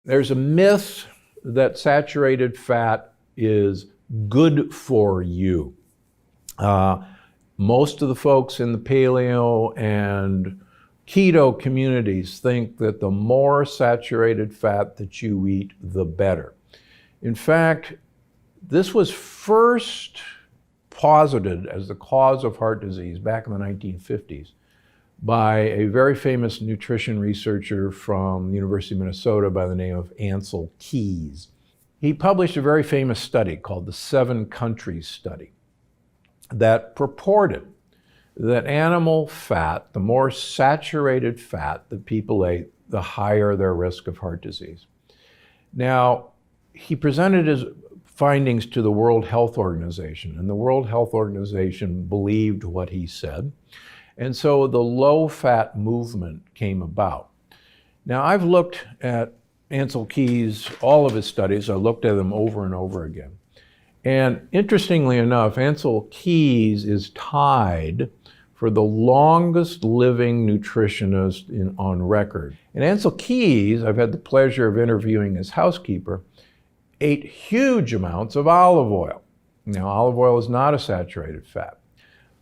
There's a myth that saturated fat is good for you. Most of the folks in the paleo and keto communities think that the more saturated fat that you eat, the better. In fact, this was first posited as the cause of heart disease back in the 1950s by a very famous nutrition researcher from the University of Minnesota by the name of Ancel Keys. He published a very famous study called the 7 Countries Study that purported that animal fat, the more saturated fat that people ate, the higher their risk of heart disease. Now, he presented his findings to the World Health Organization, and the World Health Organization believed what he said. And so the low-fat movement came about. Now, I've looked at Ancel Keys, all of his studies. I looked at them over and over again. And interestingly enough, Ancel Keys is tied for the longest living nutritionist on record. And Ancel Keys, I've had the pleasure of interviewing his housekeeper, ate huge amounts of olive oil. Now, olive oil is not a saturated fat.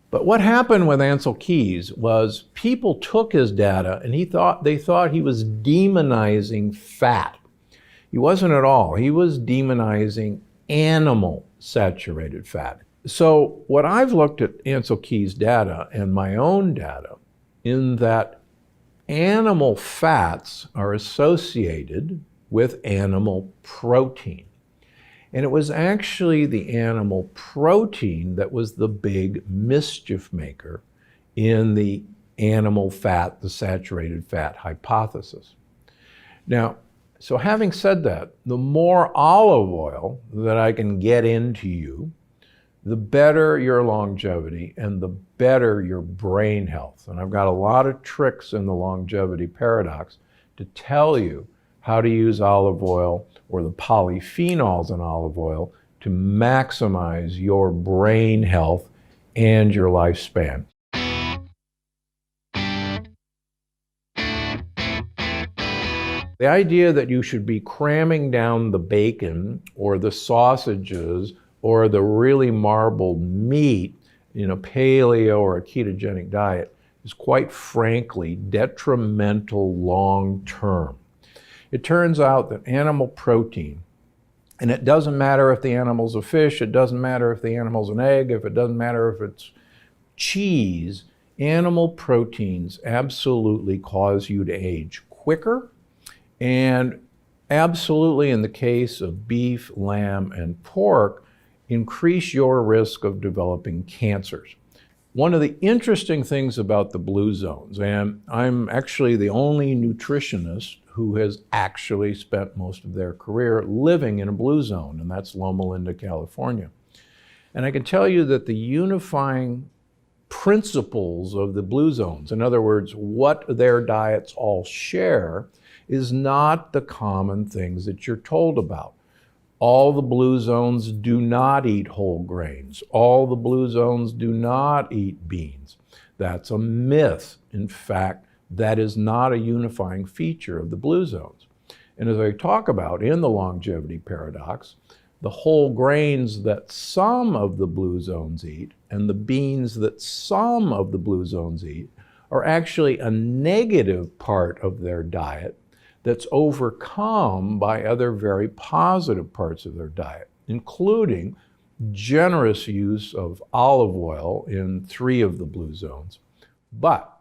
But what happened with Ancel Keys was people took his data and they thought he was demonizing fat. He wasn't at all. He was demonizing animal saturated fat. So what I've looked at Ancel Keys' data and my own data in that animal fats are associated with animal protein. And it was actually the animal protein that was the big mischief maker in the animal fat, the saturated fat hypothesis. Now, so having said that, the more olive oil that I can get into you, the better your longevity and the better your brain health. And I've got a lot of tricks in the longevity paradox to tell you how to use olive oil or the polyphenols in olive oil to maximize your brain health and your lifespan. The idea that you should be cramming down the bacon or the sausages or the really marbled meat in a paleo or a ketogenic diet is quite frankly detrimental long term. It turns out that animal protein, and it doesn't matter if the animal's a fish, it doesn't matter if the animal's an egg, if it doesn't matter if it's cheese, animal proteins absolutely cause you to age quicker, and absolutely in the case of beef, lamb, and pork, increase your risk of developing cancers. One of the interesting things about the blue zones, and I'm actually the only nutritionist who has actually spent most of their career living in a blue zone, and that's Loma Linda, California. And I can tell you that the unifying principles of the blue zones, in other words, what their diets all share, is not the common things that you're told about. All the blue zones do not eat whole grains. All the blue zones do not eat beans. That's a myth. In fact, that is not a unifying feature of the blue zones. And as I talk about in the longevity paradox, the whole grains that some of the blue zones eat and the beans that some of the blue zones eat are actually a negative part of their diet that's overcome by other very positive parts of their diet, including generous use of olive oil in 3 of the blue zones. But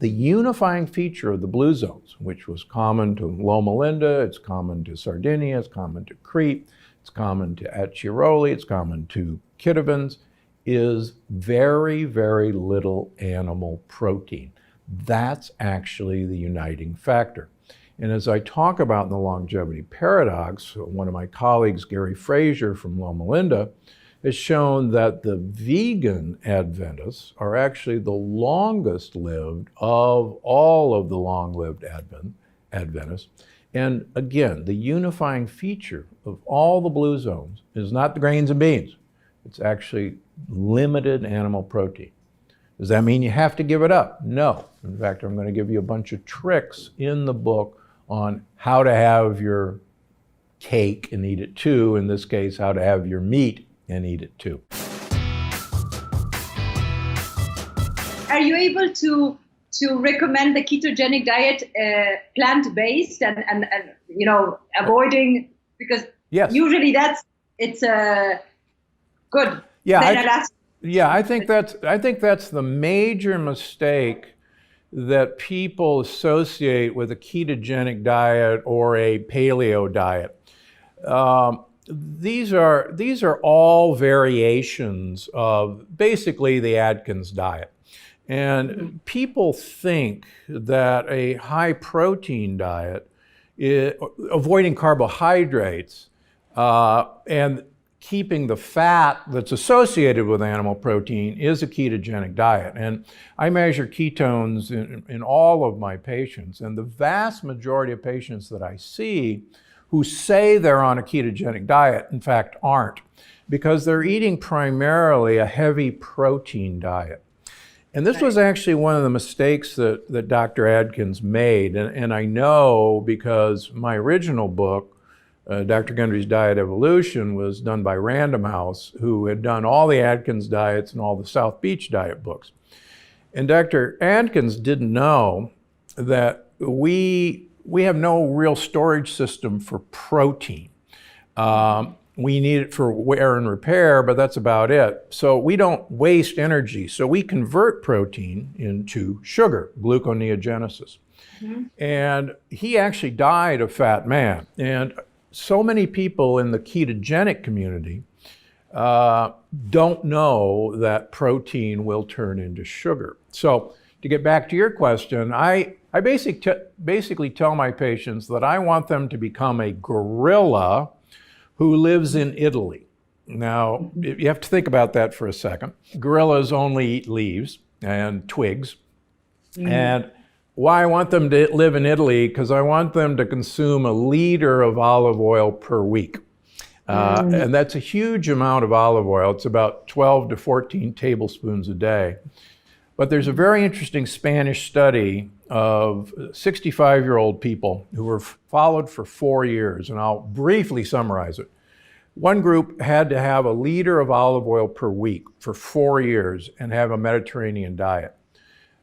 the unifying feature of the blue zones, which was common to Loma Linda, it's common to Sardinia, it's common to Crete, it's common to Acciaroli, it's common to Kitovans, is very, very little animal protein. That's actually the uniting factor. And as I talk about in the longevity paradox, one of my colleagues, Gary Frazier from Loma Linda, has shown that the vegan Adventists are actually the longest lived of all of the long-lived Adventists. And again, the unifying feature of all the blue zones is not the grains and beans. It's actually limited animal protein. Does that mean you have to give it up? No. In fact, I'm going to give you a bunch of tricks in the book on how to have your cake and eat it too. In this case, how to have your meat and eat it too. Are you able to recommend the ketogenic diet plant-based and avoiding, because yes, usually it's good. Yeah, I think that's the major mistake that people associate with a ketogenic diet or a paleo diet. These are all variations of basically the Atkins diet. And people think that a high protein diet, avoiding carbohydrates, and keeping the fat that's associated with animal protein is a ketogenic diet. And I measure ketones in all of my patients, and the vast majority of patients that I see who say they're on a ketogenic diet, in fact, aren't, because they're eating primarily a heavy protein diet. And this was actually one of the mistakes that Dr. Atkins made. And I know because my original book, Dr. Gundry's Diet Evolution, was done by Random House, who had done all the Atkins diets and all the South Beach diet books. And Dr. Atkins didn't know that we have no real storage system for protein. We need it for wear and repair, but that's about it. So we don't waste energy. So we convert protein into sugar, gluconeogenesis. Mm-hmm. And he actually died a fat man. And so many people in the ketogenic community don't know that protein will turn into sugar. So to get back to your question, I basically tell my patients that I want them to become a gorilla who lives in Italy. Now, you have to think about that for a second. Gorillas only eat leaves and twigs. Mm. And why I want them to live in Italy, because I want them to consume 1 liter of olive oil per week. And that's a huge amount of olive oil. It's about 12 to 14 tablespoons a day. But there's a very interesting Spanish study of 65-year-old people who were followed for 4 years, and I'll briefly summarize it. One group had to have 1 liter of olive oil per week for 4 years and have a Mediterranean diet.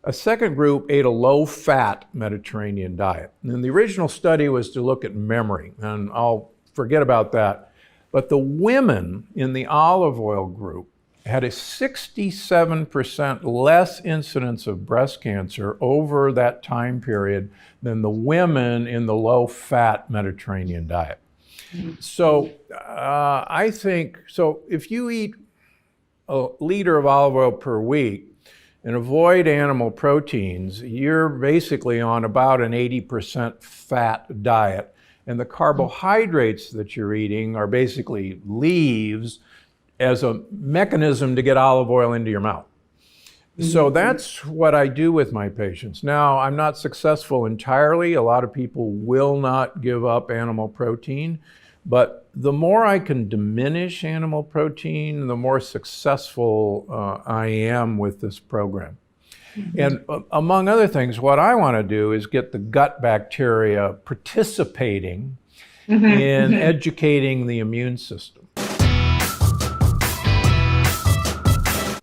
A second group ate a low-fat Mediterranean diet. And the original study was to look at memory, and I'll forget about that. But the women in the olive oil group had a 67% less incidence of breast cancer over that time period than the women in the low-fat Mediterranean diet. So I think, so if you eat 1 liter of olive oil per week and avoid animal proteins, you're basically on about an 80% fat diet. And the carbohydrates that you're eating are basically leaves as a mechanism to get olive oil into your mouth. So that's what I do with my patients. Now, I'm not successful entirely. A lot of people will not give up animal protein, but the more I can diminish animal protein, the more successful I am with this program. And among other things, what I want to do is get the gut bacteria participating in educating the immune system.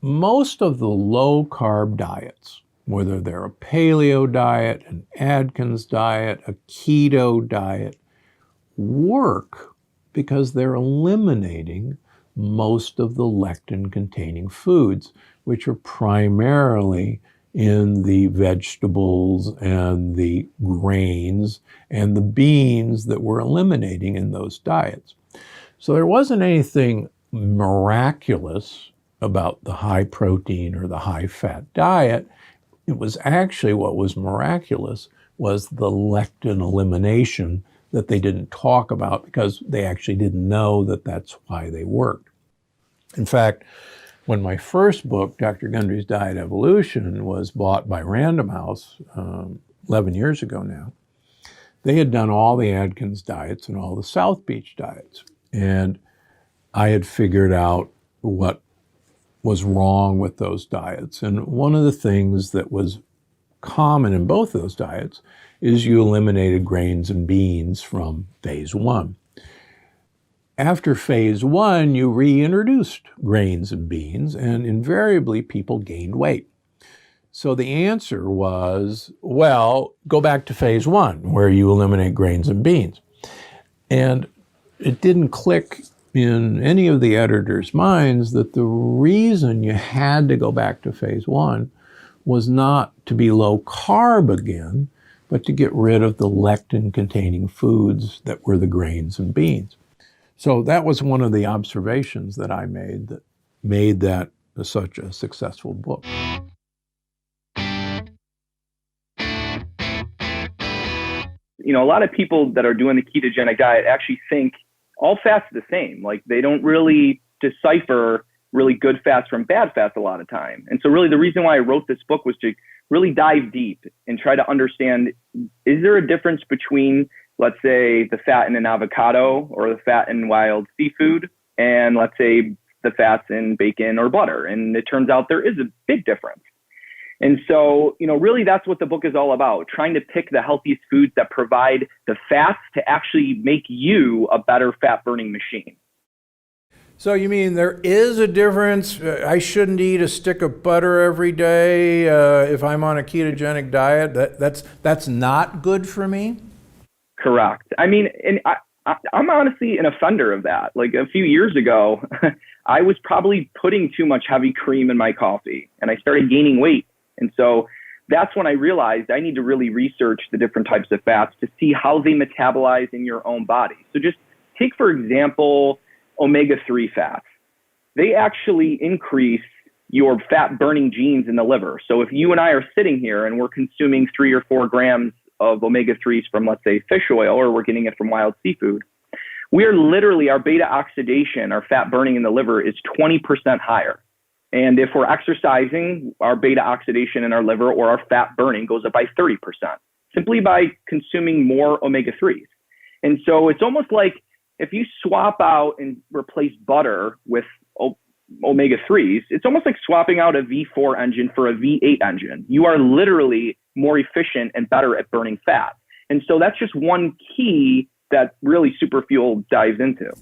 Most of the low-carb diets, whether they're a paleo diet, an Atkins diet, a keto diet, work because they're eliminating most of the lectin-containing foods, which are primarily in the vegetables and the grains and the beans that we're eliminating in those diets. So there wasn't anything miraculous about the high protein or the high fat diet. It was actually what was miraculous was the lectin elimination that they didn't talk about because they actually didn't know that that's why they worked. In fact, when my first book, Dr. Gundry's Diet Evolution, was bought by Random House 11 years ago now, they had done all the Atkins diets and all the South Beach diets. And I had figured out what was wrong with those diets. And one of the things that was common in both those diets is you eliminated grains and beans from phase one. After phase one, you reintroduced grains and beans, and invariably people gained weight. So the answer was, well, go back to phase one, where you eliminate grains and beans. And it didn't click in any of the editors' minds that the reason you had to go back to phase one was not to be low carb again, but to get rid of the lectin-containing foods that were the grains and beans. So that was one of the observations that I made that such a successful book. You know, a lot of people that are doing the ketogenic diet actually think all fats are the same. Like they don't really decipher really good fats from bad fats a lot of time. And so really the reason why I wrote this book was to really dive deep and try to understand, is there a difference between, let's say, the fat in an avocado or the fat in wild seafood and let's say the fats in bacon or butter? And it turns out there is a big difference. And so, you know, really that's what the book is all about, trying to pick the healthiest foods that provide the fats to actually make you a better fat burning machine. So you mean there is a difference? I shouldn't eat a stick of butter every day if I'm on a ketogenic diet? That's not good for me? Correct. I mean, and I'm honestly an offender of that. Like a few years ago, I was probably putting too much heavy cream in my coffee and I started gaining weight. And so that's when I realized I need to really research the different types of fats to see how they metabolize in your own body. So just take, for example, omega-3 fats. They actually increase your fat burning genes in the liver. So if you and I are sitting here and we're consuming 3 or 4 grams of omega-3s from, let's say, fish oil, or we're getting it from wild seafood, we are literally, our beta oxidation, our fat burning in the liver is 20% higher. And if we're exercising, our beta oxidation in our liver or our fat burning goes up by 30% simply by consuming more omega-3s. And so it's almost like if you swap out and replace butter with omega-3s, it's almost like swapping out a V4 engine for a V8 engine. You are literally more efficient and better at burning fat. And so that's just one key that really Superfuel dives into.